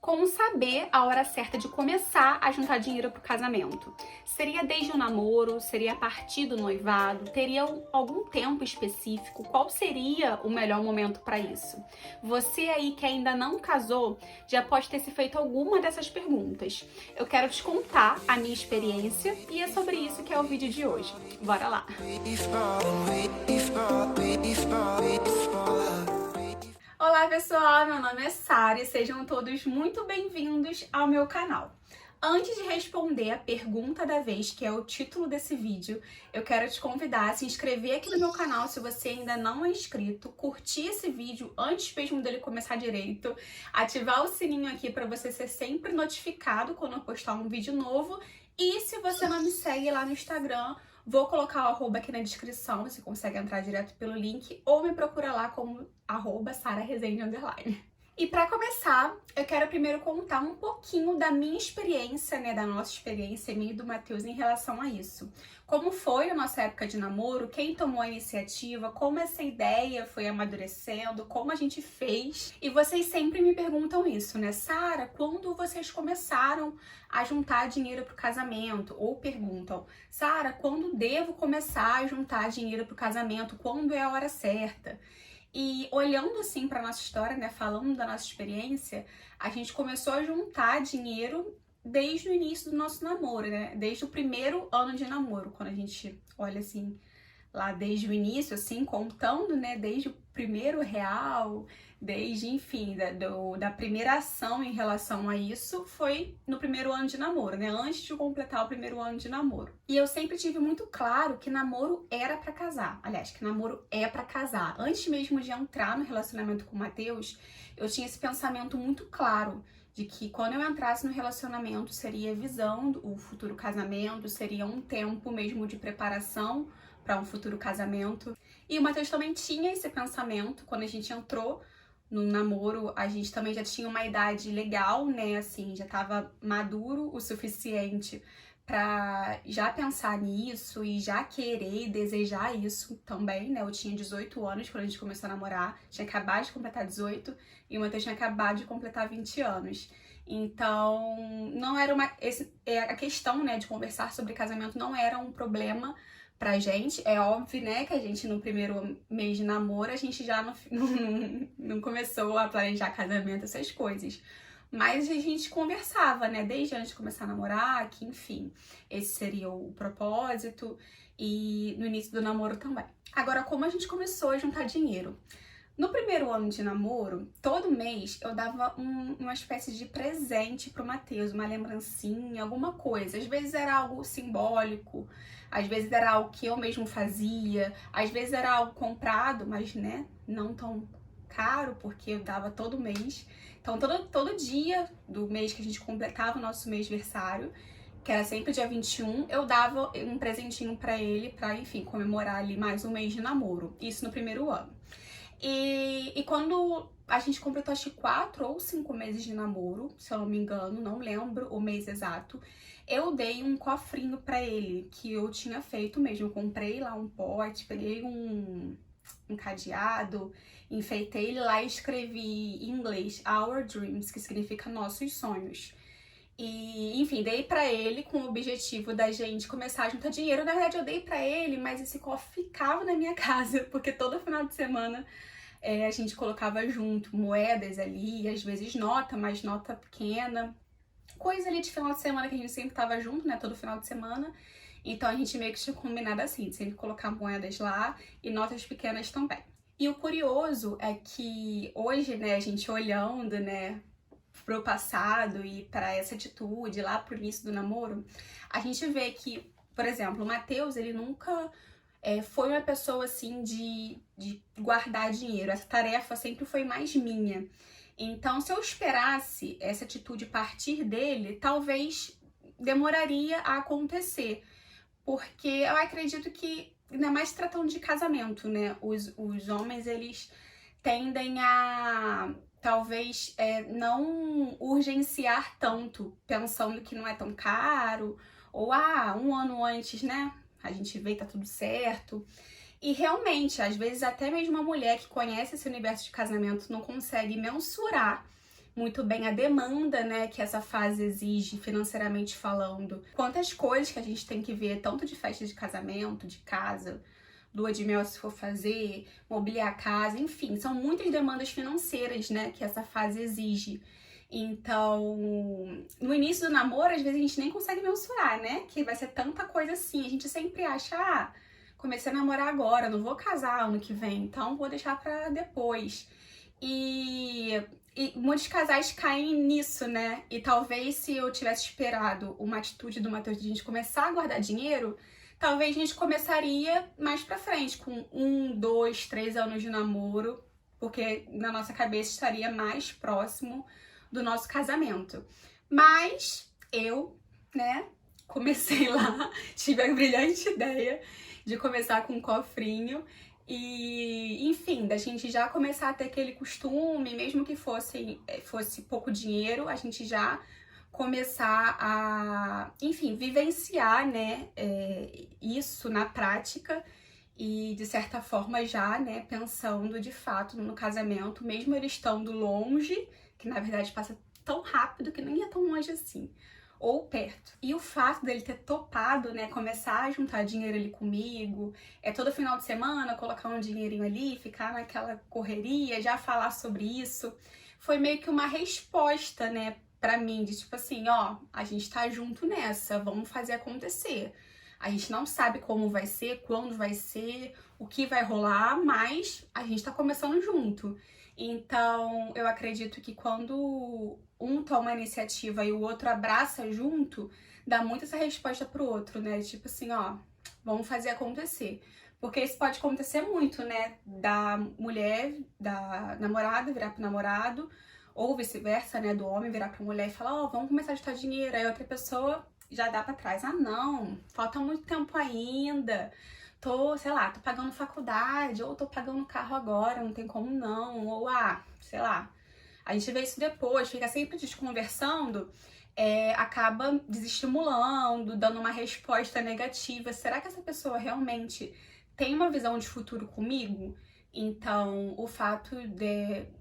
Como saber a hora certa de começar a juntar dinheiro para o casamento? Seria desde o namoro? Seria a partir do noivado? Teria algum tempo específico? Qual seria o melhor momento para isso? Você aí que ainda não casou, já pode ter se feito alguma dessas perguntas. Eu quero te contar a minha experiência e é sobre isso que é o vídeo de hoje. Bora lá! Olá pessoal, meu nome é Sara e sejam todos muito bem-vindos ao meu canal. Antes de responder a pergunta da vez, que é o título desse vídeo, eu quero te convidar a se inscrever aqui no meu canal se você ainda não é inscrito, curtir esse vídeo antes mesmo dele começar direito, ativar o sininho aqui para você ser sempre notificado quando eu postar um vídeo novo e se você não me segue lá no Instagram, vou colocar o arroba aqui na descrição, você consegue entrar direto pelo link ou me procura lá como @SaraRezende_. E para começar, eu quero primeiro contar um pouquinho da minha experiência, da nossa experiência, minha e do Matheus, em relação a isso. Como foi a nossa época de namoro, quem tomou a iniciativa, como essa ideia foi amadurecendo, como a gente fez. E vocês sempre me perguntam isso, Sara, quando vocês começaram a juntar dinheiro pro casamento? Ou perguntam, Sara, quando devo começar a juntar dinheiro pro casamento? Quando é a hora certa? E olhando assim para nossa história, falando da nossa experiência, a gente começou a juntar dinheiro desde o início do nosso namoro, Desde o primeiro ano de namoro, quando a gente olha assim, lá desde o início, assim, contando, desde o primeiro real, desde, enfim, da primeira ação em relação a isso, foi no primeiro ano de namoro, antes de completar o primeiro ano de namoro. E eu sempre tive muito claro que namoro era pra casar. Aliás, que namoro é pra casar. Antes mesmo de entrar no relacionamento com o Matheus, eu tinha esse pensamento muito claro de que quando eu entrasse no relacionamento seria visando o futuro casamento, seria um tempo mesmo de preparação para um futuro casamento. E o Matheus também tinha esse pensamento. Quando a gente entrou no namoro, a gente também já tinha uma idade legal, assim, já tava maduro o suficiente pra já pensar nisso e já querer e desejar isso também, Eu tinha 18 anos quando a gente começou a namorar, tinha acabado de completar 18 e o Matheus tinha acabado de completar 20 anos. Então, não era a questão, de conversar sobre casamento não era um problema pra gente. É óbvio, que a gente no primeiro mês de namoro, a gente já não começou a planejar casamento, essas coisas. Mas a gente conversava, desde antes de começar a namorar, que enfim, esse seria o propósito, e no início do namoro também. Agora, como a gente começou a juntar dinheiro? No primeiro ano de namoro, todo mês eu dava uma espécie de presente pro Matheus, uma lembrancinha, alguma coisa. Às vezes era algo simbólico, às vezes era algo que eu mesmo fazia, às vezes era algo comprado, mas não tão caro, porque eu dava todo mês. Então todo dia do mês que a gente completava o nosso mêsversário, que era sempre dia 21, eu dava um presentinho pra ele, pra, enfim, comemorar ali mais um mês de namoro. Isso no primeiro ano. E quando a gente completou, acho que 4 ou 5 meses de namoro, se eu não me engano, não lembro o mês exato, eu dei um cofrinho pra ele, que eu tinha feito mesmo. Eu comprei lá um pote, peguei um cadeado, enfeitei ele lá e escrevi em inglês Our Dreams, que significa nossos sonhos. E, enfim, dei pra ele com o objetivo da gente começar a juntar dinheiro. Na verdade, eu dei pra ele, mas esse cofre ficava na minha casa, porque todo final de semana a gente colocava junto moedas ali, às vezes nota, mas nota pequena. Coisa ali de final de semana que a gente sempre tava junto, todo final de semana. Então a gente meio que tinha combinado assim, de sempre colocar moedas lá e notas pequenas também. E o curioso é que hoje, a gente olhando, pro passado e para essa atitude lá pro início do namoro, a gente vê que, por exemplo, o Matheus, ele nunca foi uma pessoa assim de guardar dinheiro. Essa tarefa sempre foi mais minha. Então, se eu esperasse essa atitude partir dele, talvez demoraria a acontecer. Porque eu acredito que, ainda mais tratando de casamento, os homens, eles tendem a talvez não urgenciar tanto, pensando que não é tão caro, ou um ano antes, a gente vê que tá tudo certo. E realmente, às vezes até mesmo uma mulher que conhece esse universo de casamento não consegue mensurar muito bem a demanda, né, que essa fase exige financeiramente falando. Quantas coisas que a gente tem que ver, tanto de festa de casamento, de casa, lua de mel se for fazer, mobiliar a casa, enfim, são muitas demandas financeiras, né, que essa fase exige. Então, no início do namoro, às vezes a gente nem consegue mensurar, né, que vai ser tanta coisa assim. A gente sempre acha, comecei a namorar agora, não vou casar ano que vem, então vou deixar pra depois. E muitos casais caem nisso, né? E talvez se eu tivesse esperado uma atitude do Matheus de a gente começar a guardar dinheiro, talvez a gente começaria mais pra frente, com 1, 2, 3 anos de namoro, porque na nossa cabeça estaria mais próximo do nosso casamento. Mas eu, né, comecei lá, tive a brilhante ideia de começar com um cofrinho e, enfim, da gente já começar a ter aquele costume, mesmo que fosse pouco dinheiro, a gente já começar a, enfim, vivenciar, né, isso na prática e, de certa forma, já, né, pensando de fato no casamento, mesmo ele estando longe, que na verdade passa tão rápido que nem é tão longe assim, ou perto. E o fato dele ter topado, né, começar a juntar dinheiro ali comigo, todo final de semana colocar um dinheirinho ali, ficar naquela correria, já falar sobre isso, foi meio que uma resposta, né, pra mim, de tipo assim, a gente tá junto nessa, vamos fazer acontecer. A gente não sabe como vai ser, quando vai ser, o que vai rolar, mas a gente tá começando junto. Então, eu acredito que quando um toma a iniciativa e o outro abraça junto, dá muito essa resposta pro outro, né? Tipo assim, vamos fazer acontecer. Porque isso pode acontecer muito, né? Da mulher, da namorada virar pro namorado, ou vice-versa, né? Do homem virar pra mulher e falar, vamos começar a juntar dinheiro. Aí outra pessoa já dá pra trás. Não, falta muito tempo ainda. Sei lá, tô pagando faculdade, ou tô pagando carro agora, não tem como não, ou sei lá. A gente vê isso depois, fica sempre desconversando, acaba desestimulando, dando uma resposta negativa. Será que essa pessoa realmente tem uma visão de futuro comigo? Então, o fato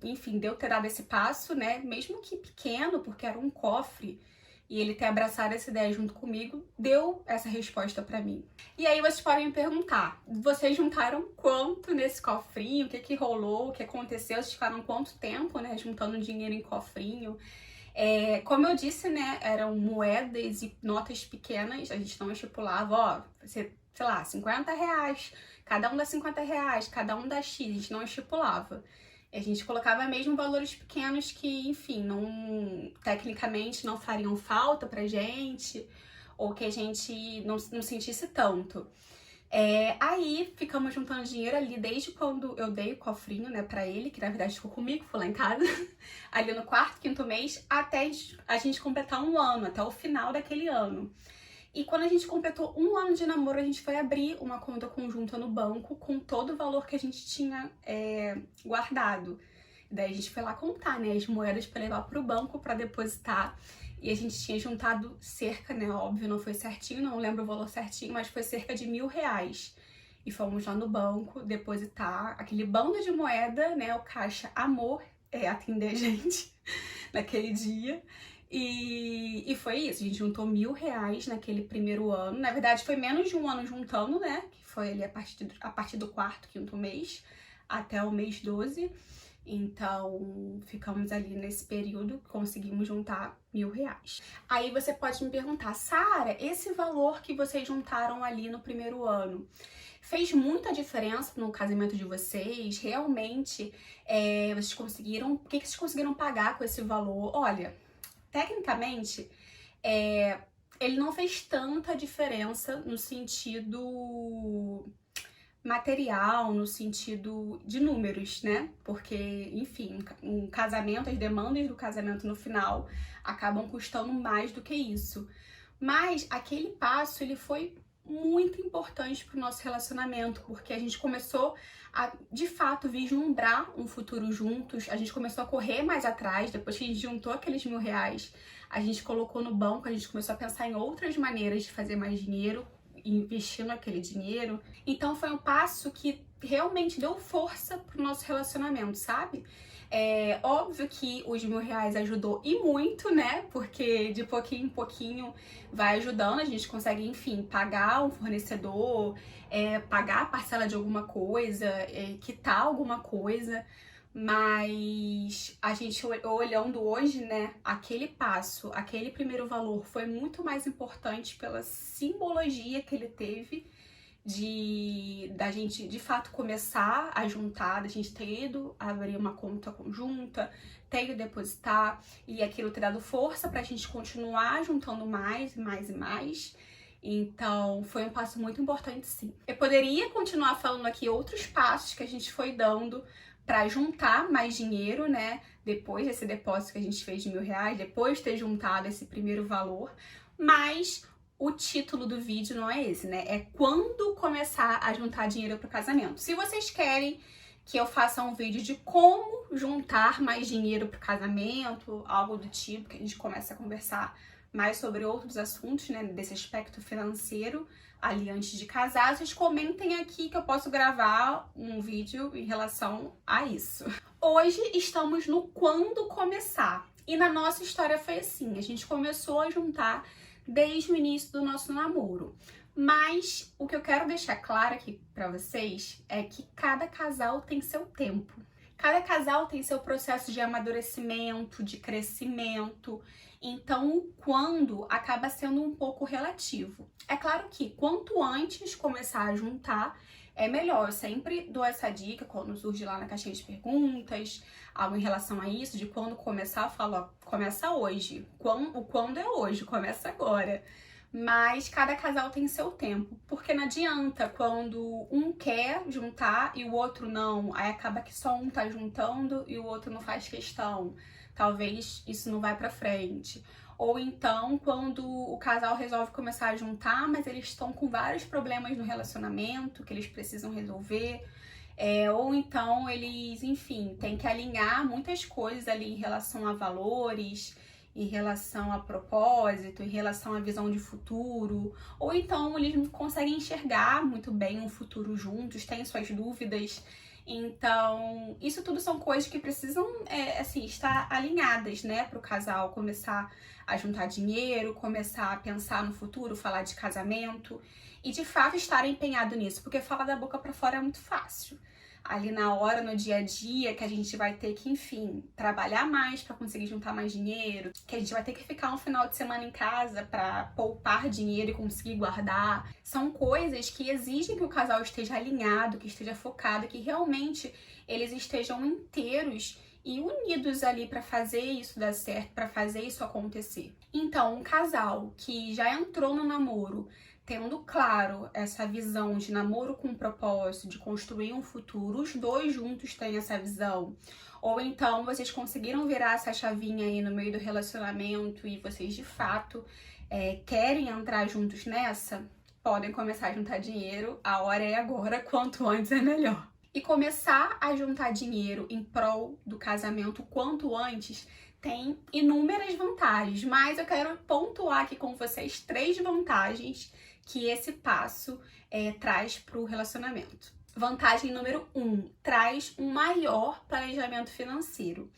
enfim, de eu ter dado esse passo, né, mesmo que pequeno, porque era um cofre, e ele ter abraçado essa ideia junto comigo, deu essa resposta pra mim. E aí vocês podem me perguntar, vocês juntaram quanto nesse cofrinho? O que rolou? O que aconteceu? Vocês ficaram quanto tempo, né, juntando dinheiro em cofrinho? Como eu disse, né, eram moedas e notas pequenas, a gente não estipulava, sei lá, 50 reais, cada um dá 50 reais, cada um dá X, a gente não estipulava. A gente colocava mesmo valores pequenos que, enfim, tecnicamente não fariam falta pra gente, ou que a gente não sentisse tanto. Aí ficamos juntando dinheiro ali desde quando eu dei o cofrinho, né, pra ele, que na verdade ficou comigo, foi lá em casa, ali no 4º, 5º mês, até a gente completar um ano, até o final daquele ano. E quando a gente completou um ano de namoro, a gente foi abrir uma conta conjunta no banco com todo o valor que a gente tinha guardado. Daí a gente foi lá contar, né, as moedas para levar pro banco para depositar. E a gente tinha juntado cerca, né, óbvio, não foi certinho, não lembro o valor certinho, mas foi cerca de R$1.000. E fomos lá no banco depositar aquele bando de moeda, né, o caixa amor, atender a gente naquele dia. E foi isso, a gente juntou R$1.000 naquele primeiro ano. Na verdade, foi menos de um ano juntando, né? Que foi ali a partir do 4º, 5º mês até o mês 12. Então, ficamos ali nesse período, conseguimos juntar R$1.000. Aí você pode me perguntar, Sara, esse valor que vocês juntaram ali no primeiro ano, fez muita diferença no casamento de vocês? Realmente, vocês conseguiram... O que vocês conseguiram pagar com esse valor? Olha... Tecnicamente, ele não fez tanta diferença no sentido material, no sentido de números, né? Porque, enfim, um casamento, as demandas do casamento no final acabam custando mais do que isso. Mas aquele passo, ele foi muito importante para o nosso relacionamento, porque a gente começou a, de fato, vislumbrar um futuro juntos, a gente começou a correr mais atrás, depois que a gente juntou aqueles R$1.000, a gente colocou no banco, a gente começou a pensar em outras maneiras de fazer mais dinheiro, investindo aquele dinheiro. Então foi um passo que realmente deu força pro nosso relacionamento, sabe? É óbvio que os R$1.000 ajudou e muito, né? Porque de pouquinho em pouquinho vai ajudando, a gente consegue, enfim, pagar um fornecedor, pagar a parcela de alguma coisa, quitar alguma coisa. Mas a gente olhando hoje, né, aquele passo, aquele primeiro valor foi muito mais importante pela simbologia que ele teve da gente de fato começar a juntar, da gente ter ido abrir uma conta conjunta, ter ido depositar e aquilo ter dado força pra gente continuar juntando mais, mais e mais. Então, foi um passo muito importante, sim. Eu poderia continuar falando aqui outros passos que a gente foi dando para juntar mais dinheiro, né? Depois desse depósito que a gente fez de R$1.000, depois de ter juntado esse primeiro valor, mas o título do vídeo não é esse, né? É quando começar a juntar dinheiro para o casamento. Se vocês querem que eu faça um vídeo de como juntar mais dinheiro para o casamento, algo do tipo, que a gente começa a conversar mais sobre outros assuntos, né, desse aspecto financeiro ali antes de casar, vocês comentem aqui que eu posso gravar um vídeo em relação a isso. Hoje estamos no quando começar. E na nossa história foi assim, a gente começou a juntar desde o início do nosso namoro. Mas o que eu quero deixar claro aqui pra vocês é que cada casal tem seu tempo. Cada casal tem seu processo de amadurecimento, de crescimento. Então, o quando acaba sendo um pouco relativo. É claro que quanto antes começar a juntar, é melhor. Eu sempre dou essa dica quando surge lá na caixinha de perguntas, algo em relação a isso, de quando começar, eu falo, ó, começa hoje. O quando é hoje, começa agora. Mas cada casal tem seu tempo, porque não adianta quando um quer juntar e o outro não, aí acaba que só um tá juntando e o outro não faz questão. Talvez isso não vai pra frente. Ou então, quando o casal resolve começar a juntar, mas eles estão com vários problemas no relacionamento que eles precisam resolver. Ou então eles, enfim, têm que alinhar muitas coisas ali em relação a valores, em relação a propósito, em relação à visão de futuro, ou então eles não conseguem enxergar muito bem um futuro juntos, têm suas dúvidas. Então, isso tudo são coisas que precisam, assim, estar alinhadas, né, para o casal começar a juntar dinheiro, começar a pensar no futuro, falar de casamento e, de fato, estar empenhado nisso, porque falar da boca para fora é muito fácil. Ali na hora, no dia a dia, que a gente vai ter que, enfim, trabalhar mais para conseguir juntar mais dinheiro, que a gente vai ter que ficar um final de semana em casa para poupar dinheiro e conseguir guardar. São coisas que exigem que o casal esteja alinhado, que esteja focado, que realmente eles estejam inteiros e unidos ali para fazer isso dar certo, para fazer isso acontecer. Então, um casal que já entrou no namoro tendo claro essa visão de namoro com propósito, de construir um futuro, os dois juntos têm essa visão. Ou então vocês conseguiram virar essa chavinha aí no meio do relacionamento e vocês de fato querem entrar juntos nessa, podem começar a juntar dinheiro, a hora é agora, quanto antes é melhor. E começar a juntar dinheiro em prol do casamento quanto antes tem inúmeras vantagens, mas eu quero pontuar aqui com vocês 3 vantagens que esse passo traz para o relacionamento. Vantagem número 1, traz um maior planejamento financeiro.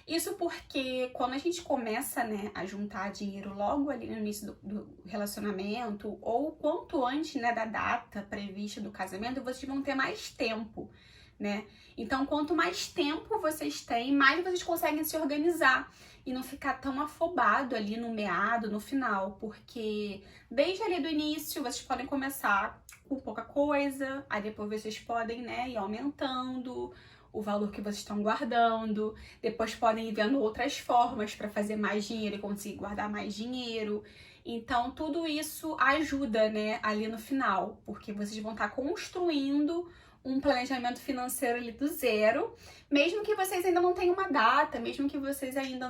Isso porque quando a gente começa, né, a juntar dinheiro logo ali no início do relacionamento, ou quanto antes, né, da data prevista do casamento, vocês vão ter mais tempo, né? Então, quanto mais tempo vocês têm, mais vocês conseguem se organizar e não ficar tão afobado ali no meado, no final, porque desde ali do início vocês podem começar com pouca coisa, aí depois vocês podem, né, ir aumentando o valor que vocês estão guardando, depois podem ir vendo outras formas para fazer mais dinheiro e conseguir guardar mais dinheiro. Então, tudo isso ajuda, né, ali no final, porque vocês vão estar construindo um planejamento financeiro ali do zero, mesmo que vocês ainda não tenham uma data, mesmo que vocês ainda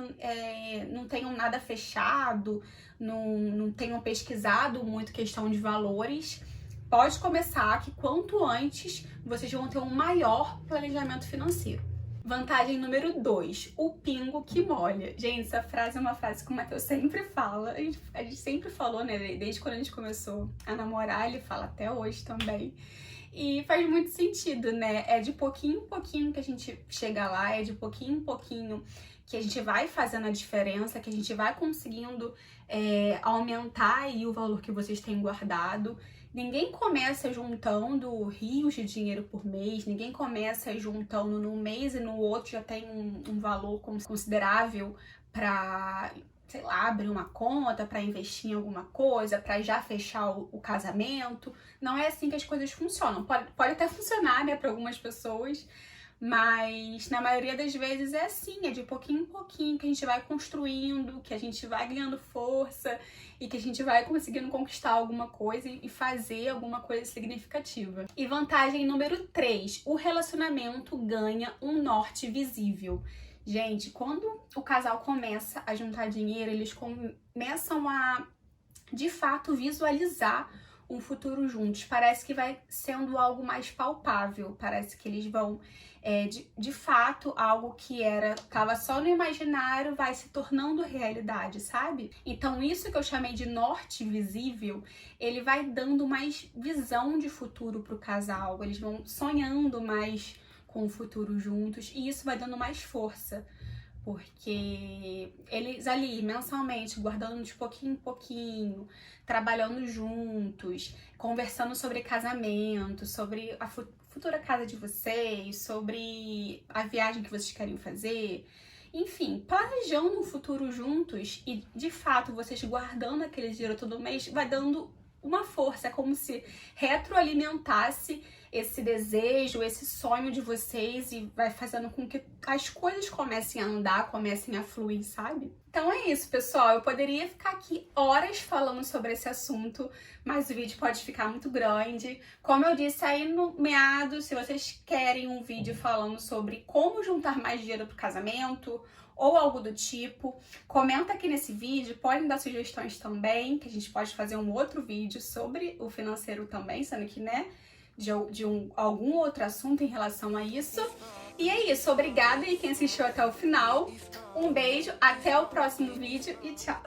não tenham nada fechado, não tenham pesquisado muito questão de valores, pode começar que quanto antes vocês vão ter um maior planejamento financeiro. Vantagem número 2, o pingo que molha. Gente, essa frase é uma frase que o Matheus sempre fala, a gente sempre falou, né, desde quando a gente começou a namorar, ele fala até hoje também. E faz muito sentido, né? É de pouquinho em pouquinho que a gente chega lá, é de pouquinho em pouquinho que a gente vai fazendo a diferença, que a gente vai conseguindo aumentar aí o valor que vocês têm guardado. Ninguém começa juntando rios de dinheiro por mês, ninguém começa juntando num mês e no outro já tem um valor considerável para, sei lá, abrir uma conta, para investir em alguma coisa, para já fechar o casamento. Não é assim que as coisas funcionam. Pode até funcionar, né, para algumas pessoas, mas na maioria das vezes é assim, é de pouquinho em pouquinho que a gente vai construindo, que a gente vai ganhando força e que a gente vai conseguindo conquistar alguma coisa e fazer alguma coisa significativa. E vantagem número 3, o relacionamento ganha um norte visível. Gente, quando o casal começa a juntar dinheiro, eles começam a, de fato, visualizar um futuro juntos. Parece que vai sendo algo mais palpável, parece que eles vão, de fato, algo que estava só no imaginário vai se tornando realidade, sabe? Então isso que eu chamei de norte visível, ele vai dando mais visão de futuro pro casal, eles vão sonhando mais com o futuro juntos e isso vai dando mais força. Porque eles ali, mensalmente, guardando de pouquinho em pouquinho, trabalhando juntos, conversando sobre casamento, sobre a futura casa de vocês, sobre a viagem que vocês querem fazer. Enfim, planejando um futuro juntos e, de fato, vocês guardando aquele dinheiro todo mês, vai dando uma força, é como se retroalimentasse esse desejo, esse sonho de vocês e vai fazendo com que as coisas comecem a andar, comecem a fluir, sabe? Então é isso, pessoal. Eu poderia ficar aqui horas falando sobre esse assunto, mas o vídeo pode ficar muito grande. Como eu disse aí no meado, se vocês querem um vídeo falando sobre como juntar mais dinheiro pro casamento ou algo do tipo, comenta aqui nesse vídeo, podem dar sugestões também, que a gente pode fazer um outro vídeo sobre o financeiro também, sendo que, né, algum outro assunto em relação a isso. E é isso, obrigada e quem assistiu até o final. Um beijo, até o próximo vídeo e tchau!